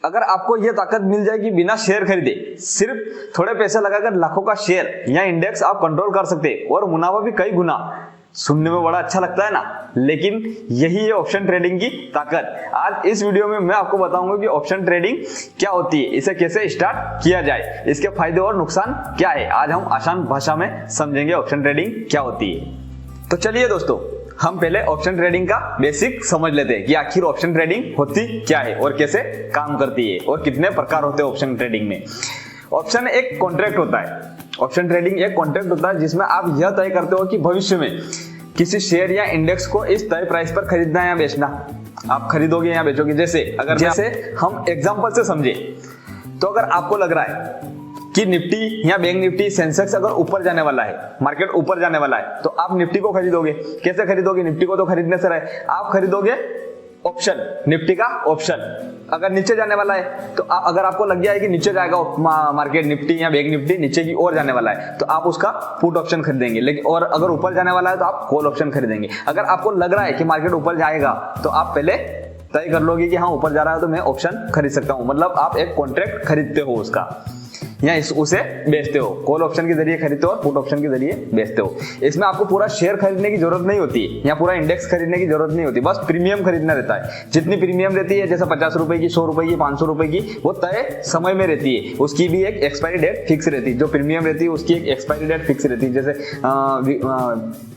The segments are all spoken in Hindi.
अगर आपको यह ताकत मिल जाएगी बिना शेयर खरीदे, सिर्फ थोड़े पैसे लगाकर लाखों का शेयर या इंडेक्स आप कंट्रोल कर सकते और मुनाफा भी कई गुना। सुनने में बड़ा अच्छा लगता है ना, लेकिन यही है ऑप्शन ट्रेडिंग की ताकत। आज इस वीडियो में मैं आपको बताऊंगा कि ऑप्शन ट्रेडिंग क्या होती है, इसे कैसे स्टार्ट किया जाए, इसके फायदे और नुकसान क्या है। आज हम आसान भाषा में समझेंगे ऑप्शन ट्रेडिंग क्या होती है। तो चलिए दोस्तों, हम पहले ऑप्शन ट्रेडिंग का बेसिक समझ लेते हैं कि आखिर ऑप्शन ट्रेडिंग होती क्या है और कैसे काम करती है और कितने प्रकार होते हैं ऑप्शन ट्रेडिंग में। ऑप्शन एक कॉन्ट्रैक्ट होता है। ऑप्शन ट्रेडिंग एक कॉन्ट्रैक्ट होता है जिसमें आप यह तय करते हो कि भविष्य में किसी शेयर या इंडेक्स को इस तय प्राइस पर खरीदना या बेचना। आप खरीदोगे या बेचोगे। जैसे हम एग्जांपल से समझे, तो अगर आपको लग रहा है कि निफ्टी या बैंक निफ्टी सेंसेक्स अगर ऊपर जाने वाला है, मार्केट ऊपर जाने वाला है, तो आप निफ्टी को खरीदोगे। कैसे खरीदोगे? निफ्टी को तो खरीदने से रहे, आप खरीदोगे ऑप्शन, निफ्टी का ऑप्शन। अगर नीचे जाने वाला है तो अगर आपको लग गया है कि नीचे जाएगा मार्केट, निफ्टी या बैंक निफ्टी नीचे की ओर जाने वाला है, तो आप उसका पुट ऑप्शन खरीदेंगे। लेकिन और अगर ऊपर जाने वाला है तो आप कॉल ऑप्शन खरीदेंगे। अगर आपको लग रहा है कि मार्केट ऊपर जाएगा तो आप पहले तय कर लोगे कि हाँ ऊपर जा रहा है तो मैं ऑप्शन खरीद सकता हूं। मतलब आप एक कॉन्ट्रैक्ट खरीदते हो उसका या उसे बेचते हो। कॉल ऑप्शन के जरिए खरीदते हो और पुट ऑप्शन के जरिए बेचते हो। इसमें आपको पूरा शेयर खरीदने की जरूरत नहीं होती या पूरा इंडेक्स खरीदने की जरूरत नहीं होती, बस प्रीमियम खरीदना रहता है। जितनी प्रीमियम रहती है, जैसे 50 रुपए की, 100 रुपए की, 500 रुपए की, वो तय समय में रहती है। उसकी भी एक एक्सपायरी डेट फिक्स रहती है। जो प्रीमियम रहती है उसकी एक एक्सपायरी डेट फिक्स रहती है। जैसे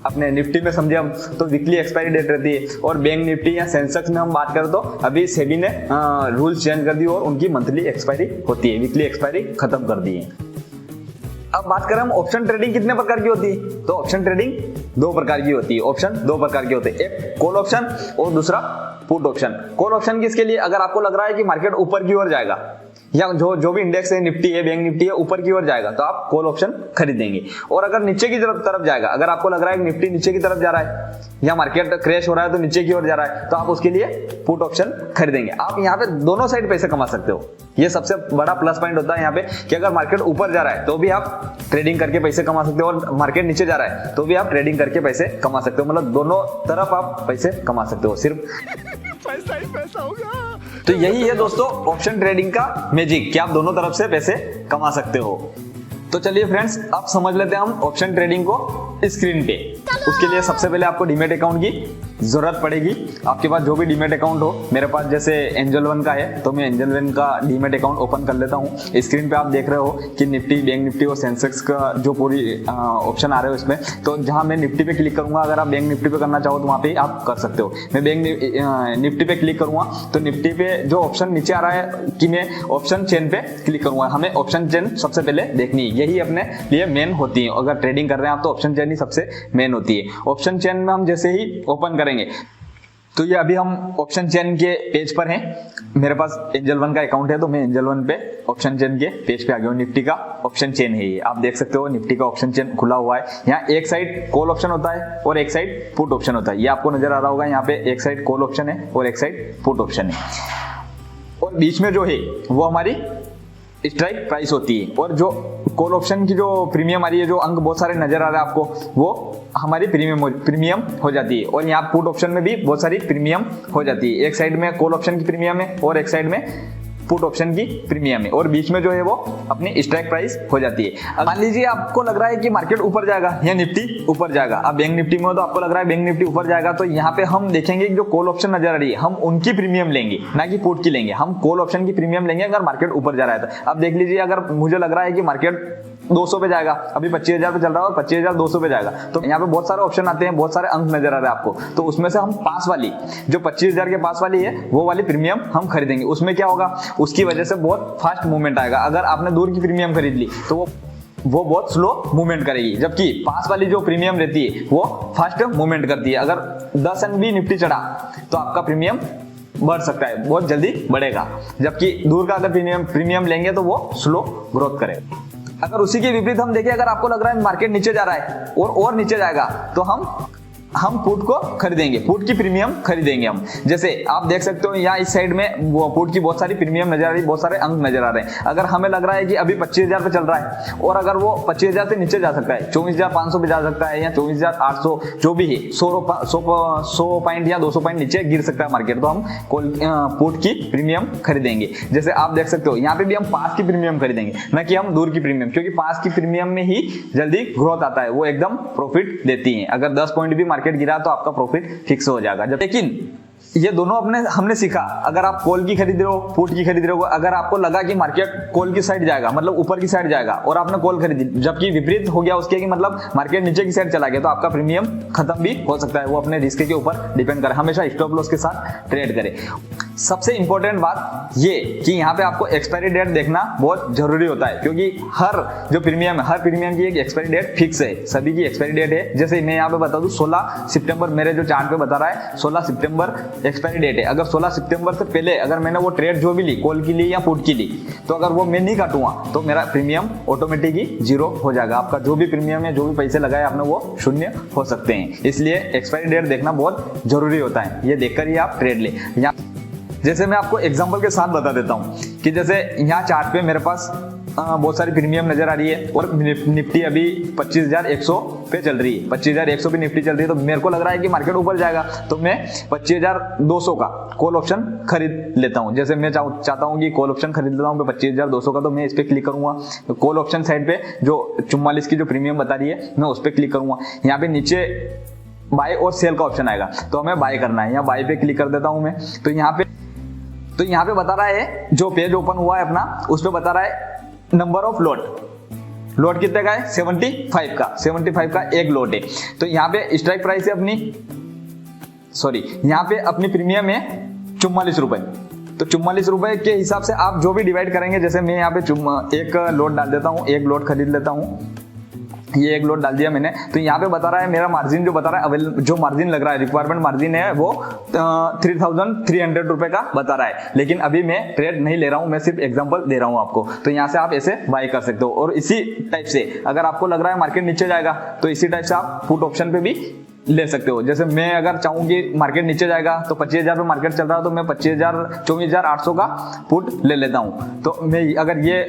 अपने निफ्टी में समझे हम तो वीकली एक्सपायरी डेट रहती है, और बैंक निफ्टी या सेंसेक्स में हम बात करें तो अभी सेबी ने रूल्स चेंज कर दिए और उनकी मंथली एक्सपायरी होती है, वीकली एक्सपायरी खत्म कर दी है। अब बात करें हम ऑप्शन ट्रेडिंग कितने प्रकार की होती है, तो ऑप्शन ट्रेडिंग 2 प्रकार की होती है। ऑप्शन 2 प्रकार के होते हैं, एक कॉल ऑप्शन और दूसरा पुट ऑप्शन। कॉल ऑप्शन किसके लिए? अगर आपको लग रहा है कि मार्केट ऊपर की ओर जाएगा या जो भी इंडेक्स है, निफ्टी है, बैंक निफ्टी है, ऊपर की ओर जाएगा तो आप कॉल ऑप्शन खरीदेंगे। और अगर नीचे की तरफ जाएगा, अगर आपको लग रहा है कि निफ्टी नीचे की तरफ जा रहा है या मार्केट क्रैश हो रहा है तो नीचे की ओर जा रहा है, तो आप उसके लिए पुट ऑप्शन खरीदेंगे। आप यहाँ पे दोनों साइड पैसे कमा सकते हो। ये सबसे बड़ा प्लस पॉइंट होता है यहाँ पे कि अगर मार्केट ऊपर जा रहा है तो भी आप ट्रेडिंग करके पैसे कमा सकते हो, और मार्केट नीचे जा रहा है तो भी आप ट्रेडिंग करके पैसे कमा सकते हो। मतलब दोनों तरफ आप पैसे कमा सकते हो, सिर्फ पैसा ही पैसा होगा। तो यही है दोस्तों ऑप्शन ट्रेडिंग का मैजिक कि आप दोनों तरफ से पैसे कमा सकते हो। तो चलिए फ्रेंड्स, अब समझ लेते हैं हम ऑप्शन ट्रेडिंग को स्क्रीन पे। उसके लिए सबसे पहले आपको डीमैट अकाउंट की जरूरत पड़ेगी। आपके पास जो भी डीमैट अकाउंट हो, मेरे पास जैसे एंजल वन का है तो मैं एंजल वन का डीमैट अकाउंट ओपन कर लेता हूँ। स्क्रीन पे आप देख रहे हो कि निफ्टी, बैंक निफ्टी और सेंसेक्स का जो पूरी ऑप्शन आ रहे हो इसमें। तो जहां मैं निफ्टी पे क्लिक करूंगा, अगर आप बैंक निफ्टी पे करना चाहो तो वहां पे आप कर सकते हो। मैं बैंक निफ्टी पे क्लिक करूंगा तो निफ्टी पे जो ऑप्शन नीचे आ रहा है कि मैं ऑप्शन चेन पे क्लिक करूंगा। हमें ऑप्शन चेन सबसे पहले देखनी है, यही अपने लिए मेन होती है। अगर ट्रेडिंग कर रहे हैं आप तो ऑप्शन चेन ही सबसे मेन होती है। ऑप्शन चेन में हम जैसे ही ओपन करेंगे तो ये अभी हम ऑप्शन चेन के पेज पर हैं। मेरे पास एंजल वन का अकाउंट है तो मैं एंजल वन पे ऑप्शन चेन के पेज पे आ गया हूँ। निफ्टी का ऑप्शन चेन है ये, आप देख सकते हो निफ्टी का ऑप्शन चेन खुला हुआ है। यहाँ एक साइड कॉल ऑप्शन होता है और एक साइड पुट ऑप्शन होता है। ये आपको नजर आ रहा होगा, यहाँ पे एक साइड कॉल ऑप्शन है और एक साइड पुट ऑप्शन है, और बीच में जो है वो हमारी स्ट्राइक प्राइस होती है। और जो कॉल ऑप्शन की जो प्रीमियम आ रही है, जो अंक बहुत सारे नजर आ रहे हैं आपको, वो हमारी प्रीमियम हो जाती है। और यहाँ पुट ऑप्शन में भी बहुत सारी प्रीमियम हो जाती है। एक साइड में कॉल ऑप्शन की प्रीमियम है और एक साइड में पुट ऑप्शन की प्रीमियम है, और बीच में जो है वो अपनी स्ट्राइक प्राइस हो जाती है। मान लीजिए आपको लग रहा है कि मार्केट ऊपर जाएगा या निफ्टी ऊपर जाएगा, आप बैंक निफ्टी में हो तो आपको लग रहा है बैंक निफ्टी ऊपर जाएगा, तो यहाँ पे हम देखेंगे कि जो कॉल ऑप्शन नजर आ रही है हम उनकी प्रीमियम लेंगे, ना कि पुट की लेंगे। हम कॉल ऑप्शन की प्रीमियम लेंगे अगर मार्केट ऊपर जा रहा है तो। अब देख लीजिए, अगर मुझे लग रहा है कि मार्केट 200 पे जाएगा, अभी 25,000 पे चल रहा है और 25,200 पे जाएगा, तो यहाँ पे बहुत सारे ऑप्शन आते हैं, बहुत सारे अंक नजर आ रहे हैं आपको। तो उसमें से हम पास वाली, जो 25,000 के पास वाली है वो वाली प्रीमियम हम खरीदेंगे। उसमें क्या होगा, उसकी वजह से बहुत फास्ट मूवमेंट आएगा। अगर आपने दूर की प्रीमियम खरीद ली तो वो बहुत स्लो मूवमेंट करेगी, जबकि पास वाली जो प्रीमियम रहती है वो फास्ट मूवमेंट करती है। अगर 10 NB निफ्टी चढ़ा तो आपका प्रीमियम बढ़ सकता है, बहुत जल्दी बढ़ेगा, जबकि दूर का अगर प्रीमियम लेंगे तो वो स्लो ग्रोथ करेगा। अगर उसी के विपरीत हम देखें, अगर आपको लग रहा है मार्केट नीचे जा रहा है और नीचे जाएगा, तो हम हम पुट को खरीदेंगे, पुट की प्रीमियम खरीदेंगे हम। जैसे आप देख सकते हो यहाँ इस साइड में वो पुट की बहुत सारी प्रीमियम नजर आ रही है, बहुत सारे अंक नजर आ रहे हैं। अगर हमें लग रहा है कि अभी 25,000 पे चल रहा है और अगर वो 25,000 से नीचे जा सकता है, 24,500 पे जा सकता है या 24,800 जो भी है, 100 पॉइंट या 200 पॉइंट नीचे गिर सकता है मार्केट, तो हम पुट की प्रीमियम खरीदेंगे। जैसे आप देख सकते हो यहाँ पे भी हम पास की प्रीमियम खरीदेंगे, न कि हम दूर की प्रीमियम, क्योंकि पास की प्रीमियम में ही जल्दी ग्रोथ आता है, वो एकदम प्रॉफिट देती है। अगर 10 पॉइंट भी मार्केट गिरा तो आपका प्रॉफिट फिक्स हो जाएगा। लेकिन ये दोनों हमने सीखा, अगर आप कॉल की खरीद रहे हो, पुट की खरीद रहे हो, अगर आपको लगा कि मार्केट कॉल की साइड जाएगा, मतलब ऊपर की साइड जाएगा और आपने कॉल खरीदी, जबकि विपरीत हो गया उसके कि मतलब मार्केट नीचे की साइड चला गया, तो आपका प्रीमियम खत्म भी हो सकता है। वो अपने रिस्क के ऊपर डिपेंड करे, हमेशा स्टॉप लॉस के साथ ट्रेड करें। सबसे इंपॉर्टेंट बात ये कि यहाँ पे आपको एक्सपायरी डेट देखना बहुत जरूरी होता है, क्योंकि हर जो प्रीमियम है, हर प्रीमियम की एक एक्सपायरी डेट फिक्स है, सभी की एक्सपायरी डेट है। जैसे मैं यहाँ पे बता दूं 16 सितंबर, मेरे जो चार्ट पे बता रहा है 16 सितंबर एक्सपायरी डेट है। अगर 16 सितंबर से पहले अगर मैंने वो ट्रेड जो भी ली, कॉल की ली या पुट की ली, तो अगर वो मैं नहीं काटूंगा तो मेरा प्रीमियम ऑटोमेटिक ही 0 हो जाएगा। आपका जो भी प्रीमियम है, जो भी पैसे लगाए आपने, वो शून्य हो सकते हैं। इसलिए एक्सपायरी डेट देखना बहुत जरूरी होता है, ये देखकर ही आप ट्रेड ले। जैसे मैं आपको एग्जांपल के साथ बता देता हूं कि जैसे यहाँ चार्ट पे मेरे पास बहुत सारी प्रीमियम नजर आ रही है और निफ्टी अभी 25,100 पे चल रही है, 25,100 पे निफ्टी चल रही है, तो मेरे को लग रहा है कि मार्केट ऊपर जाएगा, तो मैं 25,200 का कॉल ऑप्शन खरीद लेता हूं। जैसे मैं चाहता हूं कि कॉल ऑप्शन खरीद लेता हूं 25,200 का, तो मैं इस पे क्लिक करूंगा, तो कॉल ऑप्शन साइड पे जो 44 की जो प्रीमियम बता रही है मैं उस पर क्लिक करूंगा। यहाँ पे नीचे बाय और सेल का ऑप्शन आएगा, तो हमें बाय करना है, यहाँ बाय पे क्लिक कर देता हूं मैं। तो यहाँ पे बता रहा है, जो पेज ओपन हुआ है अपना, उस पे बता रहा है नंबर ऑफ लोट कितने का है, 75 का एक लोट है। तो यहाँ पे स्ट्राइक प्राइस है यहाँ पे अपनी प्रीमियम है 44 रुपए। तो 44 रुपए के हिसाब से आप जो भी डिवाइड करेंगे, जैसे मैं यहाँ पे एक लोट डाल देता हूँ, एक लोट खरीद लेता हूँ, ये एक लोट डाल दिया मैंने। तो यहाँ पे बता रहा है मेरा मार्जिन जो बता रहा है, जो मार्जिन लग रहा है, रिक्वायरमेंट मार्जिन है वो 3,300 रुपए का बता रहा है। लेकिन अभी मैं ट्रेड नहीं ले रहा हूँ, मैं सिर्फ एग्जांपल दे रहा हूँ आपको। तो यहाँ से आप ऐसे बाय कर सकते हो। और इसी टाइप से अगर आपको लग रहा है मार्केट नीचे जाएगा, तो इसी टाइप से आप पुट ऑप्शन पे भी ले सकते हो। जैसे मैं अगर चाहूँ कि मार्केट नीचे जाएगा, तो 25,000 पे मार्केट चल रहा है, तो मैं 24,800 का पुट ले लेता हूँ। तो मैं अगर ये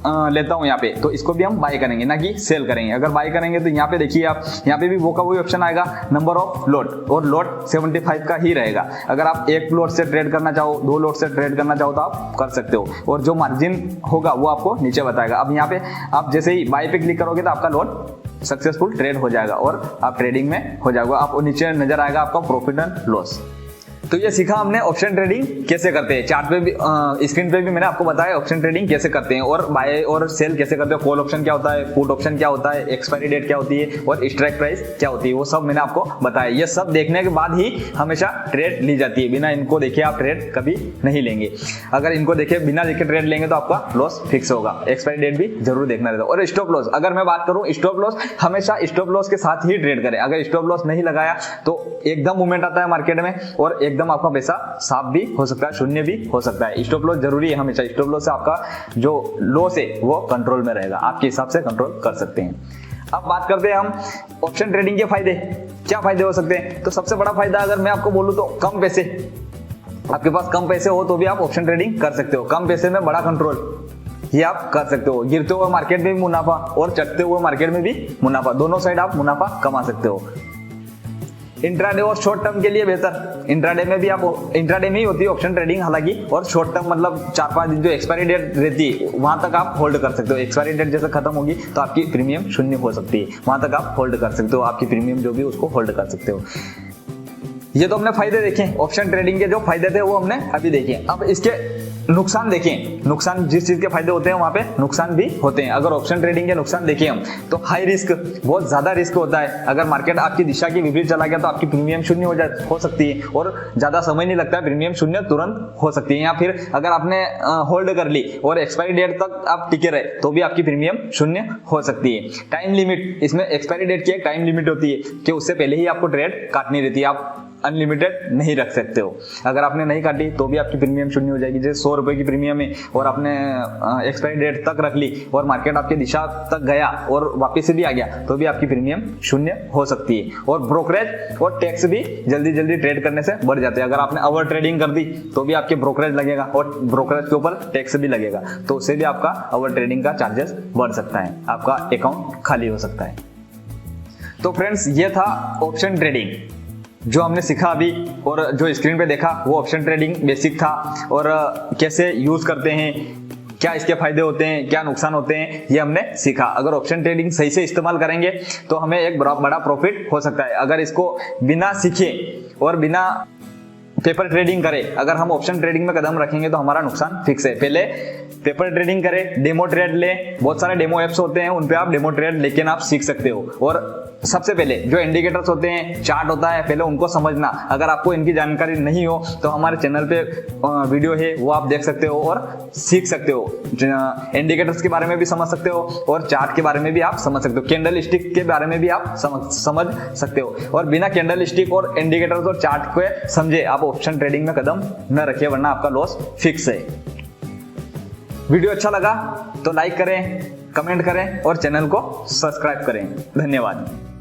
लेता हूं यहाँ पे, तो इसको भी हम बाय करेंगे, ना कि सेल करेंगे। अगर बाय करेंगे तो यहाँ पे देखिए आप, यहाँ पे भी वो का वही ऑप्शन आएगा, नंबर ऑफ लोट, और लोट 75 का ही रहेगा। अगर आप एक लोट से ट्रेड करना चाहो, 2 लोट से ट्रेड करना चाहो, तो आप कर सकते हो, और जो मार्जिन होगा वो आपको नीचे बताएगा। अब यहाँ पे आप जैसे ही बाय पे क्लिक करोगे तो आपका लोट सक्सेसफुल ट्रेड हो जाएगा और आप ट्रेडिंग में हो जाएगा। आप नीचे नजर आएगा आपका प्रॉफिट एंड लॉस। तो ये सीखा हमने ऑप्शन ट्रेडिंग कैसे करते हैं। चार्ट पे भी, स्क्रीन पे भी मैंने आपको बताया ऑप्शन ट्रेडिंग कैसे करते हैं, और बाय और सेल कैसे करते हैं, कॉल ऑप्शन क्या होता है, पुट ऑप्शन क्या होता है, एक्सपायरी डेट क्या होती है और स्ट्राइक प्राइस क्या होती है, वो सब मैंने आपको बताया। ये सब देखने के बाद ही हमेशा ट्रेड ली जाती है, बिना इनको देखे आप ट्रेड कभी नहीं लेंगे। अगर इनको देखे, बिना देखे ट्रेड लेंगे तो आपका लॉस फिक्स होगा। एक्सपायरी डेट भी जरूर देखना रहता है। और स्टॉप लॉस, अगर मैं बात करूं, स्टॉप लॉस हमेशा स्टॉप लॉस के साथ ही ट्रेड करें। अगर स्टॉप लॉस नहीं लगाया तो एकदम मूवमेंट आता है मार्केट में और एकदम आपका पैसा साफ भी हो सकता है, शून्य भी हो सकता है। स्टॉप लॉस जरूरी है हमेशा। स्टॉप लॉस से आपका जो लॉस है वो कंट्रोल में रहेगा, आपके हिसाब से कंट्रोल कर सकते हैं। अब बात करते हैं हम ऑप्शन ट्रेडिंग के फायदे। क्या फायदे हो सकते हैं? तो सबसे बड़ा फायदा अगर मैं आपको बोलूं तो कम पैसे, आपके पास कम पैसे हो तो भी आप ऑप्शन ट्रेडिंग कर सकते हो। कम पैसे में बड़ा कंट्रोल, ये आप कर सकते हो। गिरते हुए मार्केट में भी मुनाफा और चढ़ते हुए मार्केट में भी मुनाफा, दोनों साइड आप मुनाफा कमा सकते हो। इंट्राडे और शॉर्ट टर्म के लिए बेहतर, इंट्राडे में भी आप, इंट्राडे में ही होती है ऑप्शन ट्रेडिंग हालांकि, और शॉर्ट टर्म मतलब 4-5 दिन जो एक्सपायरी डेट रहती है वहां तक आप होल्ड कर सकते हो। एक्सपायरी डेट जैसे खत्म होगी तो आपकी प्रीमियम शून्य हो सकती है, वहां तक आप होल्ड कर सकते हो, आपकी प्रीमियम जो भी उसको होल्ड कर सकते हो। ये तो हमने फायदे देखे, ऑप्शन ट्रेडिंग के जो फायदे थे वो हमने अभी देखे। अब इसके नुकसान देखें। नुकसान, जिस चीज के फायदे होते हैं वहां पे नुकसान भी होते हैं। अगर ऑप्शन ट्रेडिंग के नुकसान देखें हम, तो हाई रिस्क, बहुत ज्यादा रिस्क होता है। अगर मार्केट आपकी दिशा के विपरीत चला गया तो आपकी प्रीमियम शून्य हो सकती है, और ज्यादा समय नहीं लगता है, प्रीमियम शून्य तुरंत हो सकती है। या फिर अगर आपने होल्ड कर ली और एक्सपायरी डेट तक आप टिके रहे तो भी आपकी प्रीमियम शून्य हो सकती है। टाइम लिमिट, इसमें एक्सपायरी डेट की एक टाइम लिमिट होती है कि उससे पहले ही आपको ट्रेड काटनी रहती है। आप अनलिमिटेड नहीं रख सकते हो। अगर आपने नहीं काटी तो भी आपकी प्रीमियम शून्य हो जाएगी। जैसे 100 रुपए की प्रीमियम है और आपने एक्सपायरी डेट तक रख ली और मार्केट आपके दिशा तक गया और वापस से भी आ गया तो भी आपकी प्रीमियम शून्य हो सकती है। और ब्रोकरेज और टैक्स भी जल्दी जल्दी ट्रेड करने से बढ़ जाते हैं। अगर आपने ओवर ट्रेडिंग कर दी तो भी आपके ब्रोकरेज लगेगा और ब्रोकरेज के ऊपर टैक्स भी लगेगा, तो उससे भी आपका ओवर ट्रेडिंग का चार्जेस बढ़ सकता है, आपका अकाउंट खाली हो सकता है। तो फ्रेंड्स, ये था ऑप्शन ट्रेडिंग जो हमने सीखा अभी, और जो स्क्रीन पे देखा वो ऑप्शन ट्रेडिंग बेसिक था, और कैसे यूज करते हैं, क्या इसके फायदे होते हैं, क्या नुकसान होते हैं, ये हमने सीखा। अगर ऑप्शन ट्रेडिंग सही से इस्तेमाल करेंगे तो हमें एक बड़ा प्रॉफिट हो सकता है। अगर इसको बिना सीखे और बिना पेपर ट्रेडिंग करें, अगर हम ऑप्शन ट्रेडिंग में कदम रखेंगे तो हमारा नुकसान फिक्स है। पहले पेपर ट्रेडिंग करें, डेमो ट्रेड लें, बहुत सारे डेमो एप्स होते हैं उन पे आप डेमो ट्रेड लेकिन आप सीख सकते हो। और सबसे पहले जो इंडिकेटर्स होते हैं, चार्ट होता है, पहले उनको समझना। अगर आपको इनकी जानकारी नहीं हो तो हमारे चैनल पे वीडियो है वो आप देख सकते हो और सीख सकते हो। इंडिकेटर्स के बारे में भी समझ सकते हो और चार्ट के बारे में भी आप समझ सकते हो, कैंडल स्टिक के बारे में भी आप समझ सकते हो। और बिना कैंडल स्टिक और इंडिकेटर्स और चार्ट को समझे आप ऑप्शन ट्रेडिंग में कदम न रखिए, वरना आपका लॉस फिक्स है। वीडियो अच्छा लगा तो लाइक करें, कमेंट करें और चैनल को सब्सक्राइब करें। धन्यवाद।